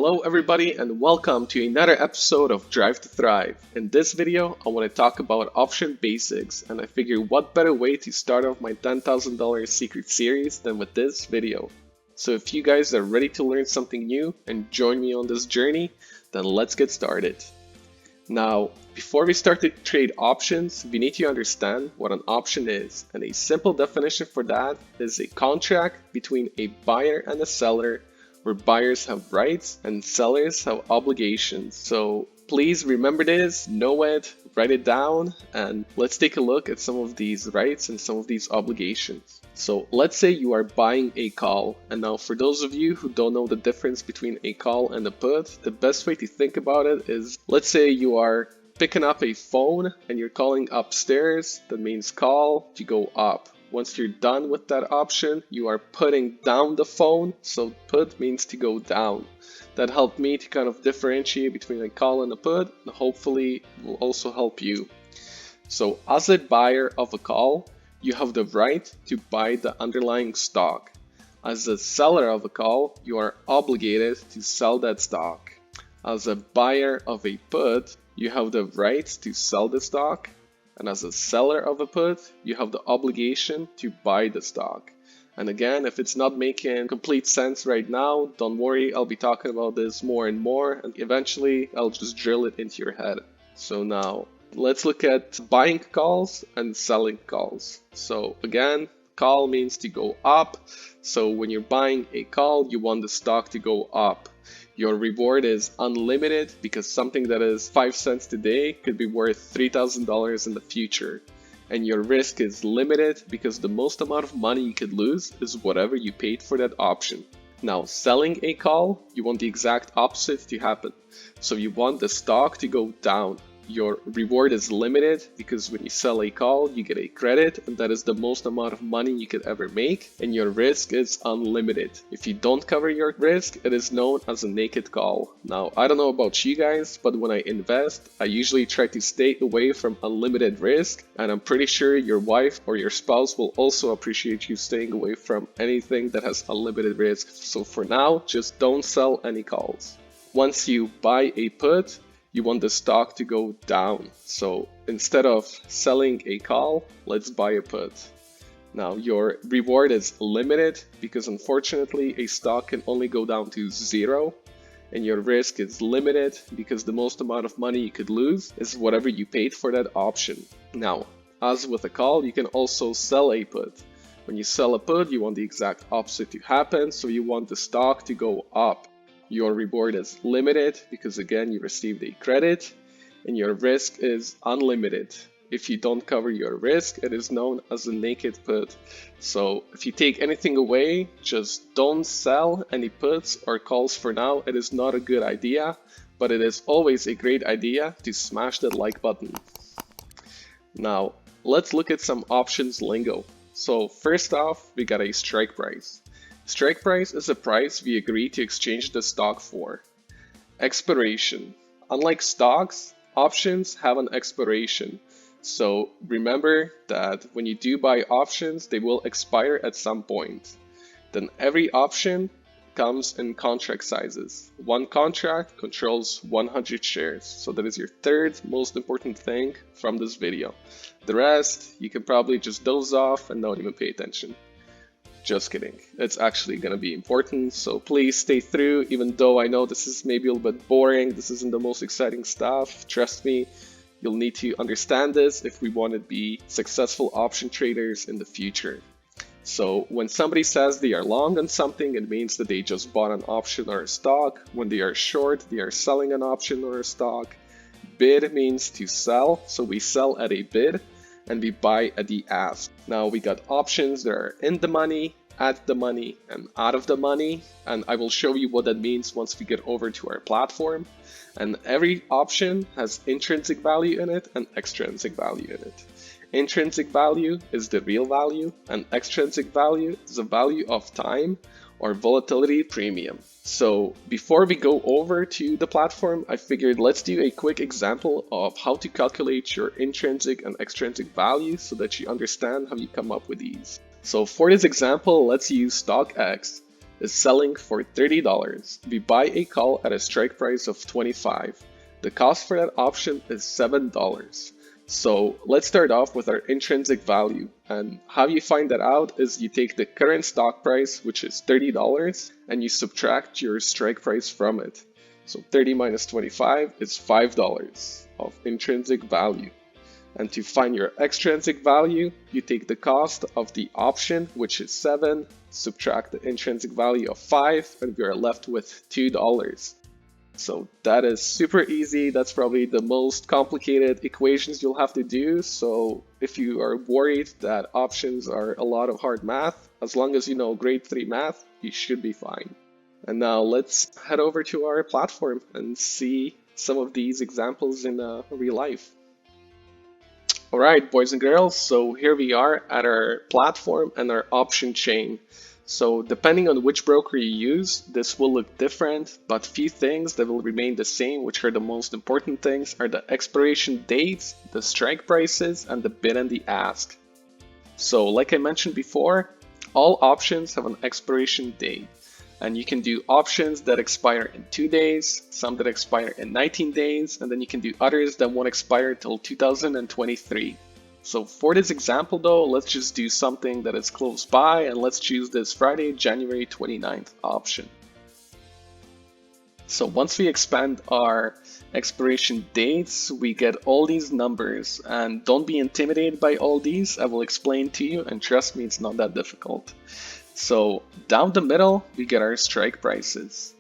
Hello everybody and welcome to another episode of Drive to Thrive. In this video, I want to talk about option basics, and I figure what better way to start off my $10,000 secret series than with this video. So if you guys are ready to learn something new and join me on this journey, then let's get started. Now, before we start to trade options, we need to understand what an option is, and a simple definition for that is a contract between a buyer and a seller where buyers have rights and sellers have obligations. So please remember this, know it, write it down, and let's take a look at some of these rights and some of these obligations. So let's say you are buying a call, and now for those of you who don't know the difference between a call and a put, the best way to think about it is, let's say you are picking up a phone and you're calling upstairs. That means call to go up. Once you're done with that option, you are putting down the phone, so put means to go down. That helped me to kind of differentiate between a call and a put, and hopefully will also help you. So as a buyer of a call, you have the right to buy the underlying stock. As a seller of a call, you are obligated to sell that stock. As a buyer of a put, you have the right to sell the stock. And as a seller of a put, you have the obligation to buy the stock. And again, if it's not making complete sense right now, don't worry, I'll be talking about this more and more, and eventually I'll just drill it into your head. So now, let's look at buying calls and selling calls. So again, call means to go up. So when you're buying a call, you want the stock to go up. Your reward is unlimited because something that is 5 cents today could be worth $3,000 in the future. And your risk is limited because the most amount of money you could lose is whatever you paid for that option. Now, selling a call, you want the exact opposite to happen. So you want the stock to go down. Your reward is limited because when you sell a call, you get a credit, and that is the most amount of money you could ever make, and your risk is unlimited. If you don't cover your risk, it is known as a naked call. Now, I don't know about you guys, but when I invest, I usually try to stay away from unlimited risk, and I'm pretty sure your wife or your spouse will also appreciate you staying away from anything that has unlimited risk. So for now, just don't sell any calls. Once you buy a put, you want the stock to go down. So instead of selling a call, let's buy a put. Now your reward is limited because unfortunately a stock can only go down to 0, and your risk is limited because the most amount of money you could lose is whatever you paid for that option. Now, as with a call, you can also sell a put. When you sell a put, you want the exact opposite to happen, so you want the stock to go up. Your reward is limited because again you received a credit, and your risk is unlimited. If you don't cover your risk, it is known as a naked put. So if you take anything away, just don't sell any puts or calls for now. It is not a good idea, but it is always a great idea to smash that like button. Now let's look at some options lingo. So first off, we got a strike price. Strike price is a price we agree to exchange the stock for. Expiration. Unlike stocks, options have an expiration. So remember that when you do buy options, they will expire at some point. Then every option comes in contract sizes. One contract controls 100 shares. So that is your third most important thing from this video. The rest, you can probably just doze off and not even pay attention. Just kidding. It's actually going to be important, so please stay through, even though I know this is maybe a little bit boring, this isn't the most exciting stuff. Trust me, you'll need to understand this if we want to be successful option traders in the future. So when somebody says they are long on something, it means that they just bought an option or a stock. When they are short, they are selling an option or a stock. Bid means to sell, so we sell at a bid, and we buy at the ask. Now we got options that are in the money, at the money, and out of the money, and I will show you what that means once we get over to our platform. And every option has intrinsic value in it and extrinsic value in it. Intrinsic value is the real value, and extrinsic value is the value of time or volatility premium. So before we go over to the platform, I figured let's do a quick example of how to calculate your intrinsic and extrinsic value so that you understand how you come up with these. So for this example, let's use stock X. is selling for $30. We buy a call at a strike price of $25. The cost for that option is $7. So let's start off with our intrinsic value. And how you find that out is you take the current stock price, which is $30, and you subtract your strike price from it. So 30 minus 25 is $5 of intrinsic value. And to find your extrinsic value, you take the cost of the option, which is 7, subtract the intrinsic value of 5, and we are left with $2. So that is super easy. That's probably the most complicated equations you'll have to do. So if you are worried that options are a lot of hard math, as long as you know grade 3 math, you should be fine. And now let's head over to our platform and see some of these examples in real life. All right, boys and girls, so here we are at our platform and our option chain. So depending on which broker you use, this will look different, but few things that will remain the same, which are the most important things, are the expiration dates, the strike prices, and the bid and the ask. So like I mentioned before, all options have an expiration date. And you can do options that expire in 2 days, some that expire in 19 days, and then you can do others that won't expire till 2023. So for this example though, let's just do something that is close by, and let's choose this Friday, January 29th option. So once we expand our expiration dates, we get all these numbers, and don't be intimidated by all these. I will explain to you, and trust me, it's not that difficult. So down the middle, we get our strike prices.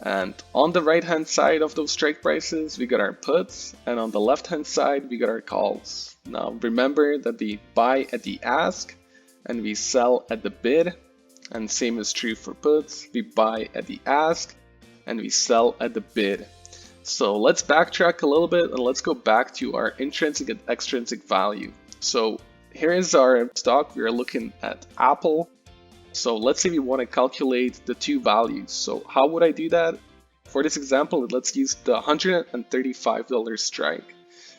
And on the right hand side of those strike prices, we got our puts, and on the left hand side, we got our calls. Now remember that we buy at the ask and we sell at the bid, and same is true for puts. We buy at the ask and we sell at the bid. So let's backtrack a little bit and let's go back to our intrinsic and extrinsic value. So here is our stock. We are looking at Apple. So let's say we want to calculate the two values. So how would I do that? For this example, let's use the $135 strike.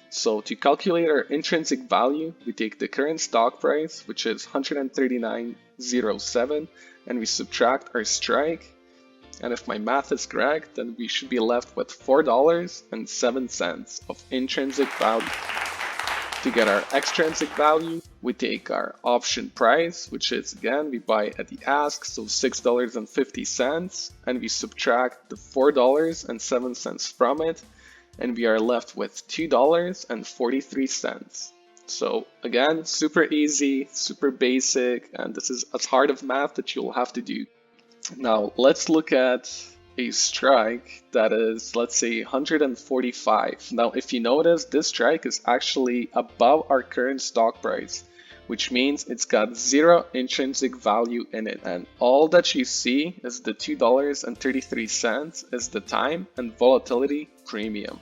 So to calculate our intrinsic value, we take the current stock price, which is $139.07, and we subtract our strike. And if my math is correct, then we should be left with $4.07 of intrinsic value. To get our extrinsic value, we take our option price, which is, again, we buy at the ask, so $6.50, and we subtract the $4.07 from it, and we are left with $2.43. So again, super easy, super basic, and this is as hard of math that you'll have to do. Now let's look at a strike that is, let's say, 145. Now, if you notice, this strike is actually above our current stock price, which means it's got zero intrinsic value in it. And all that you see is the $2.33 is the time and volatility premium.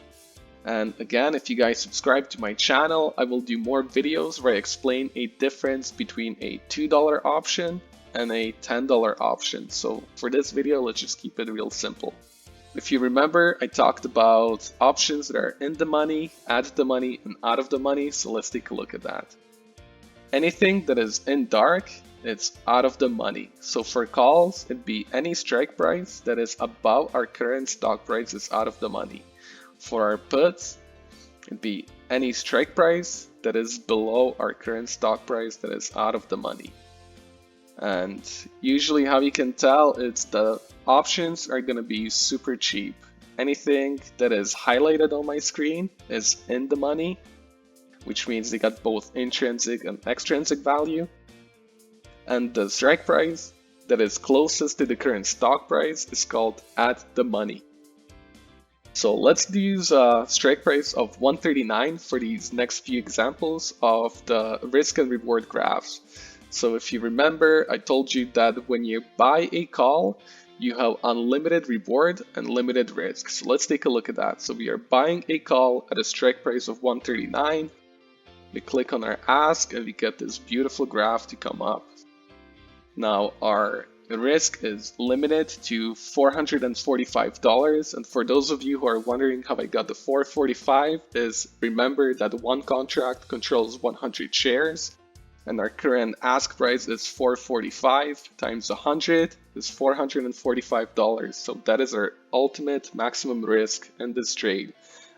And again, if you guys subscribe to my channel, I will do more videos where I explain a difference between a $2 option and a $10 option. So for this video, let's just keep it real simple. If you remember, I talked about options that are in the money, at the money, and out of the money. So let's take a look at that. Anything that is in dark, it's out of the money. So for calls, it'd be any strike price that is above our current stock price is out of the money. For our puts, it'd be any strike price that is below our current stock price that is out of the money. And usually how you can tell, it's the options are going to be super cheap. Anything that is highlighted on my screen is in the money, which means they got both intrinsic and extrinsic value. And the strike price that is closest to the current stock price is called at the money. So let's use a strike price of 139 for these next few examples of the risk and reward graphs. So if you remember, I told you that when you buy a call, you have unlimited reward and limited risk. So let's take a look at that. So we are buying a call at a strike price of 139. We click on our ask and we get this beautiful graph to come up. Now our risk is limited to $445. And for those of you who are wondering how I got the 445 is remember that one contract controls 100 shares. and our current ask price is 445 times 100 is $445. So that is our ultimate maximum risk in this trade.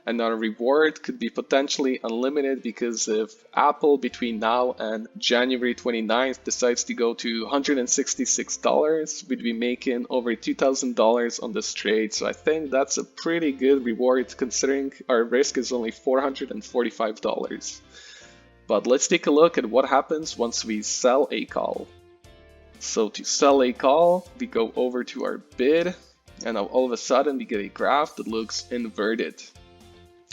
And our reward could be potentially unlimited, because if Apple between now and January 29th decides to go to $166, we'd be making over $2,000 on this trade. So I think that's a pretty good reward considering our risk is only $445. But let's take a look at what happens once we sell a call. So to sell a call, we go over to our bid, and now all of a sudden we get a graph that looks inverted.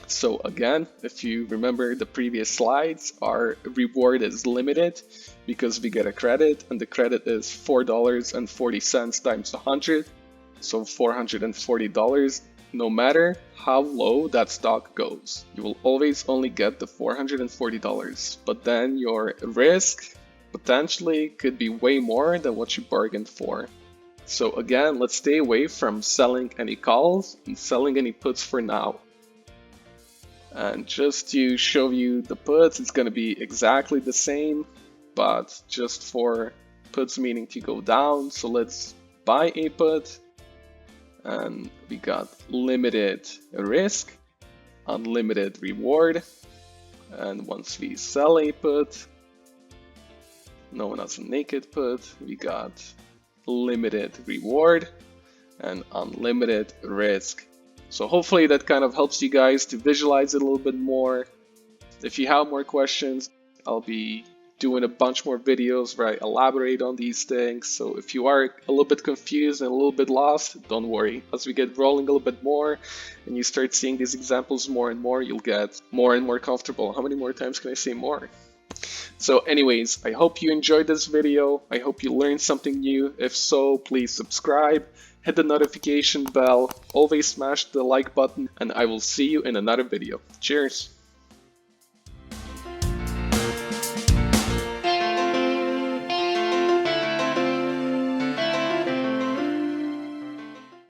So again, if you remember the previous slides, our reward is limited because we get a credit, and the credit is $4.40 times 100, so $440. No matter how low that stock goes, you will always only get the $440, but then your risk potentially could be way more than what you bargained for. So again, let's stay away from selling any calls and selling any puts for now. And just to show you the puts, it's going to be exactly the same, but just for puts meaning to go down. So let's buy a put, and we got limited risk, unlimited reward. And once we sell a put, known as a naked put, we got limited reward and unlimited risk. So hopefully that kind of helps you guys to visualize it a little bit more. If you have more questions, I'll be doing a bunch more videos where I elaborate on these things. So if you are a little bit confused and a little bit lost, don't worry. As we get rolling a little bit more and you start seeing these examples more and more, you'll get more and more comfortable. How many more times can I say more? So anyways, I hope you enjoyed this video. I hope you learned something new. If so, please subscribe, hit the notification bell, always smash the like button, and I will see you in another video. Cheers!